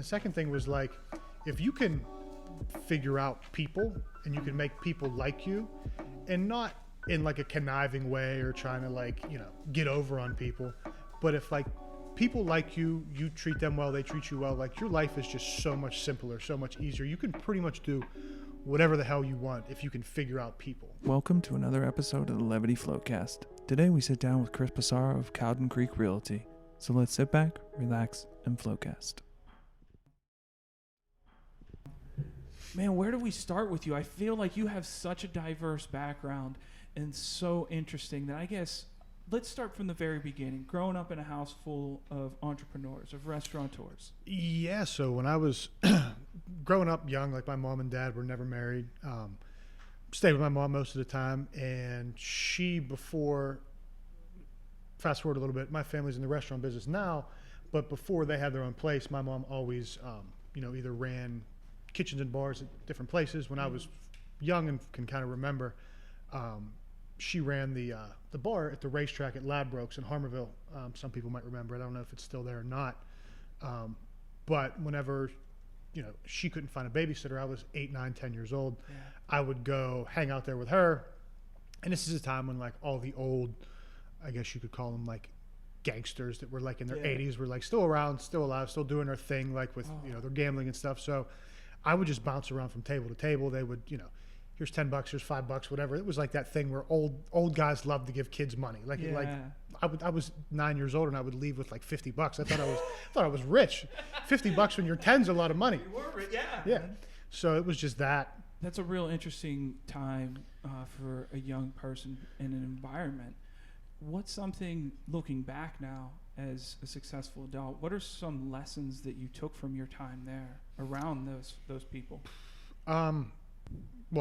the second thing was like, if you can figure out people and you can make people like you, and not in like a conniving way or trying to like, get over on people, but if like people like you, you treat them well, they treat you well, like your life is just so much simpler, so much easier. You can pretty much do whatever the hell you want if you can figure out people. Welcome to another episode of the Levity Floatcast. Today we sit down with Chris Passaro of Cowden Creek Realty. So let's sit back, relax, and floatcast. Man, where do we start with you? I feel like you have such a diverse background and so interesting that I guess let's start from the very beginning. Growing up in a house full of entrepreneurs, of restaurateurs. Yeah, so when I was growing up young, like my mom and dad were never married. Stayed with my mom most of the time, and fast forward a little bit, my family's in the restaurant business now, but before they had their own place, my mom always, either ran kitchens and bars at different places. When I was young and can kind of remember, she ran the bar at the racetrack at Ladbrokes in Harmarville. Some people might remember it. I don't know if it's still there or not. But whenever, she couldn't find a babysitter, I was 8, 9, 10 years old. Yeah. I would go hang out there with her. And this is a time when like all the old, I guess you could call them like gangsters that were like in their 80s were like still around, still alive, still doing their thing, like with, their gambling and stuff. So I would just bounce around from table to table. They would, here's $10, here's $5, whatever. It was like that thing where old guys love to give kids money. Like I was 9 years old and I would leave with like $50. I thought I was rich. $50 when you're 10's a lot of money. You were, yeah. Yeah. So it was just that. That's a real interesting time for a young person in an environment. What's something, looking back now as a successful adult, what are some lessons that you took from your time there around those people? Well,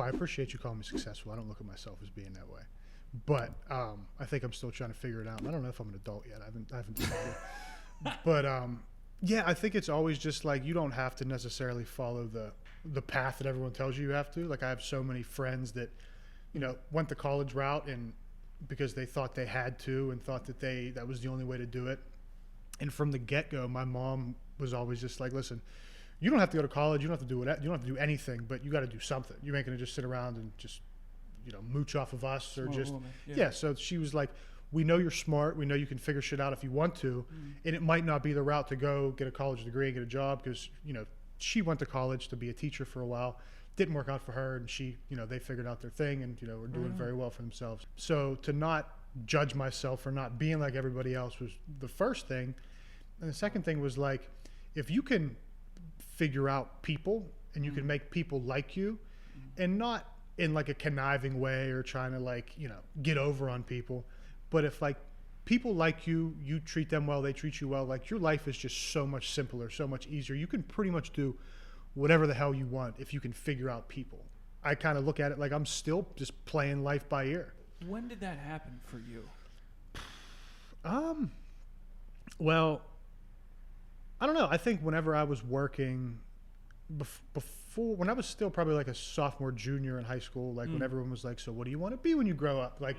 I appreciate you calling me successful. I don't look at myself as being that way, but I think I'm still trying to figure it out. I don't know if I'm an adult yet. I haven't decided. But yeah, I think it's always just like you don't have to necessarily follow the path that everyone tells you have to. Like I have so many friends that went the college route and because they thought they had to and thought that was the only way to do it. And from the get-go, my mom was always just like, listen, you don't have to go to college. You don't have to do it. You don't have to do anything, but you got to do something. You ain't going to just sit around and just, mooch off of us or just, yeah. So she was like, we know you're smart. We know you can figure shit out if you want to. And it might not be the route to go get a college degree and get a job because, she went to college to be a teacher for a while. Didn't work out for her. And she, they figured out their thing and, were doing very well for themselves. So to not judge myself for not being like everybody else was the first thing. And the second thing was like, if you can figure out people and you can make people like you and not in like a conniving way or trying to like, get over on people. But if like people like you, you treat them well, they treat you well, like your life is just so much simpler, so much easier. You can pretty much do whatever the hell you want if you can figure out people. I kind of look at it like I'm still just playing life by ear. When did that happen for you? Well, I don't know. I think whenever I was working before, when I was still probably like a sophomore, junior in high school, like when everyone was like, so what do you want to be when you grow up? Like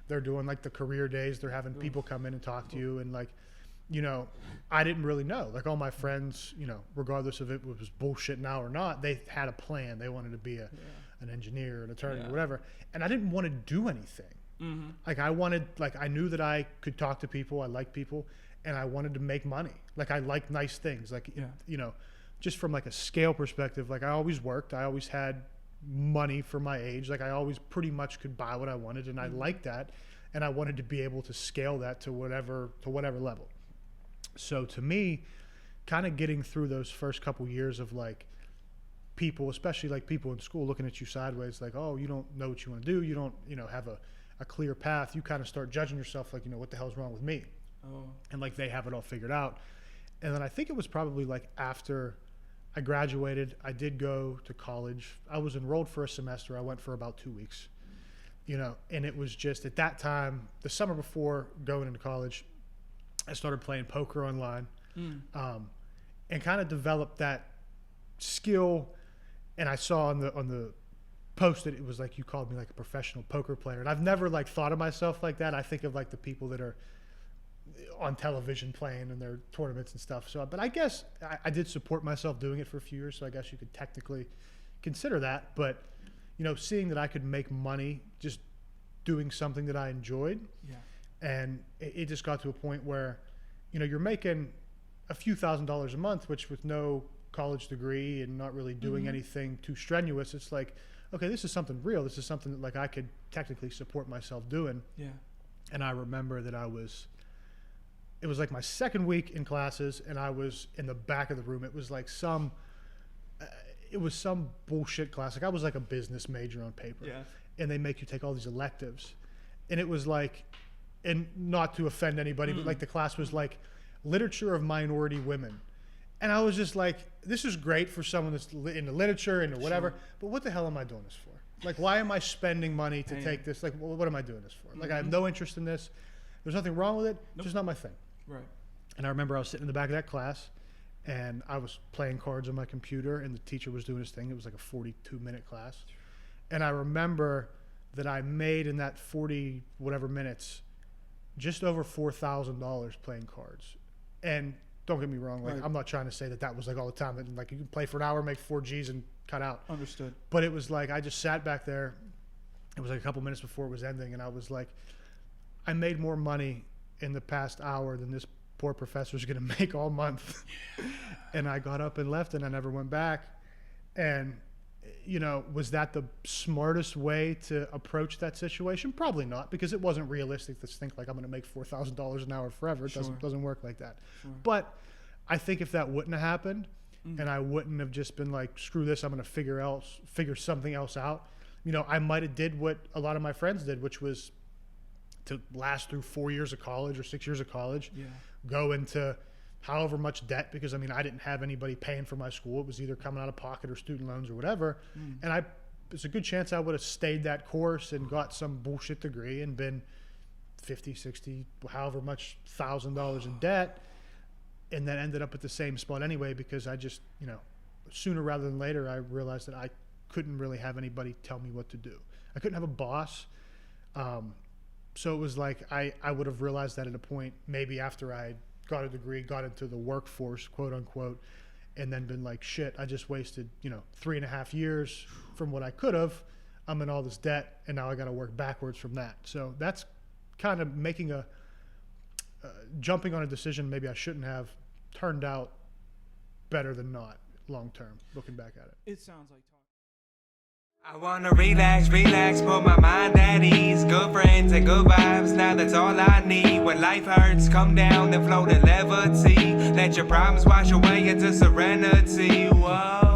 they're doing like the career days. They're having people come in and talk to you. And like, I didn't really know. Like all my friends, regardless of it was bullshit now or not, they had a plan. They wanted to be an engineer, an attorney, or whatever. And I didn't want to do anything. Like I knew that I could talk to people. I liked people. And I wanted to make money. Like I like nice things. Like, just from like a scale perspective, like I always worked. I always had money for my age. Like I always pretty much could buy what I wanted. And I liked that. And I wanted to be able to scale that to whatever level. So to me, kind of getting through those first couple years of like people, especially like people in school looking at you sideways, like, oh, you don't know what you want to do. You don't, have a clear path. You kind of start judging yourself like, what the hell's wrong with me? Oh. And like they have it all figured out. And then I think it was probably like after I graduated, I did go to college. I was enrolled for a semester. I went for about 2 weeks, and it was just at that time, the summer before going into college, I started playing poker online and kind of developed that skill. And I saw on the post that it was like, you called me like a professional poker player. And I've never like thought of myself like that. I think of like the people that are, on television playing in their tournaments and stuff. So, but I guess I did support myself doing it for a few years. So I guess you could technically consider that. But, you know, seeing that I could make money just doing something that I enjoyed. Yeah. And it just got to a point where, you know, you're making a few $1,000s a month, which with no college degree and not really doing anything too strenuous, it's like, okay, this is something real. This is something that like I could technically support myself doing. Yeah. And I remember that it was like my second week in classes, and I was in the back of the room. It was like some bullshit class. Like I was like a business major on paper. Yeah. And they make you take all these electives. And it was like, and not to offend anybody, but like the class was like literature of minority women. And I was just like, this is great for someone that's into literature and whatever, Sure. but what the hell am I doing this for? Like, why am I spending money to take this? Like, what am I doing this for? Like, I have no interest in this. There's nothing wrong with it. It's just not my thing. Right. And I remember I was sitting in the back of that class, and I was playing cards on my computer, and the teacher was doing his thing. It was like a 42-minute class. And I remember that I made in that 40 whatever minutes just over $4,000 playing cards. And don't get me wrong, like I'm not trying to say that was like all the time. That like you can play for an hour, make 4 G's and cut out. Understood. But it was like I just sat back there. It was like a couple minutes before it was ending, and I was like, I made more money in the past hour than this poor professor's going to make all month. And I got up and left, and I never went back. And you know, was that the smartest way to approach that situation? Probably not, because it wasn't realistic to think like I'm going to make $4,000 an hour forever. It doesn't work like that. Sure. But I think if that wouldn't have happened, and I wouldn't have just been like, screw this, I'm going to figure something else out. You know, I might have did what a lot of my friends did, which was to last through 4 years of college or 6 years of college, go into however much debt, because I mean, I didn't have anybody paying for my school. It was either coming out of pocket or student loans or whatever. And there's a good chance I would have stayed that course and got some bullshit degree and been 50, 60, however much $1,000 in debt, and then ended up at the same spot anyway, because I just, you know, sooner rather than later, I realized that I couldn't really have anybody tell me what to do. I couldn't have a boss. So it was like, I would have realized that at a point, maybe after I got a degree, got into the workforce, quote unquote, and then been like, shit, I just wasted, you know, 3.5 years from what I could have. I'm in all this debt, and now I got to work backwards from that. So that's kind of making jumping on a decision maybe I shouldn't have, turned out better than not long term, looking back at it. It sounds like talk. I wanna relax, put my mind at ease. Good friends and good vibes, now that's all I need. When life hurts, come down and float in levity. Let your problems wash away into serenity. Whoa.